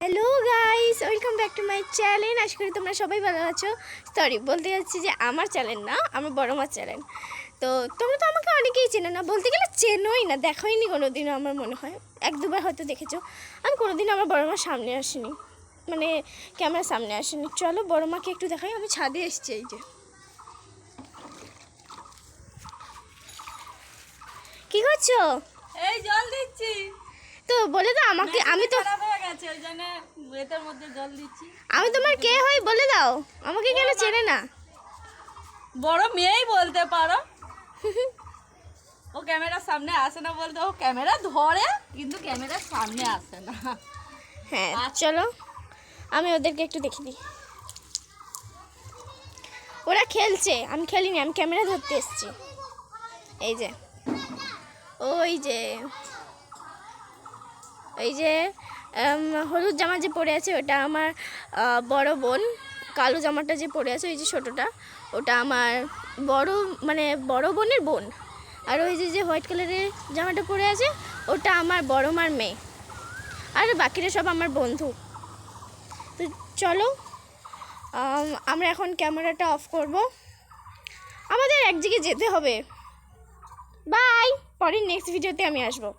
Hello guys, welcome back to my channel. আশা করি তোমরা সবাই ভালো আছো। সরি, বলতে যাচ্ছি যে আমার চ্যানেল না, আমার বড় মার চ্যানেল। তো তোমরা তো আমাকে অনেকেই চেনো না, বলতে গেলে চেনোই না, দেখোইনি কোনো দিনও। আমার মনে হয় এক দুবার হয়তো দেখেছো। আমি কোনোদিন আমার বড় মার সামনে আসিনি, মানে ক্যামেরার সামনে আসিনি। চলো বড় মাকে একটু দেখাই। আমি ছাদে এসেছি। এই যে কি করছো? এই জল দিচ্ছি। তো বলে দাও আমাকে। আমি তো খারাপ হয়ে গেছে, ওই জন্য এটার মধ্যে জল দিচ্ছি। আমি তোমার কে হই বলে দাও, আমাকে কেন চেনে না? বড় মেয়েই বলতে পারো। ও ক্যামেরার সামনে আসে না বলতে, ও ক্যামেরা ধরে কিন্তু ক্যামেরার সামনে আসে না। হ্যাঁ চলো আমি ওদেরকে একটু দেখে দিই। ওরা খেলছে, আমি খেলিনি, আমি ক্যামেরা ধরতে এসেছি। এই যে ওই যে এই যে হলুদ জামা যে পরে আছে ওটা আমার বড় বোন। কালো জামাটা যে পরে আছে ওই যে ছোটোটা, ওটা আমার বড় মানে বড় বোনের বোন। আর ওই যে যে হোয়াইট কালারের জামাটা পরে আছে ওটা আমার বড় মার মেয়ে। আর বাকিরা সব আমার বন্ধু। তো চলো আমরা এখন ক্যামেরাটা অফ করব, আমাদের এক জায়গায় যেতে হবে। বাই, পরের নেক্সট ভিডিওতে আমি আসবো।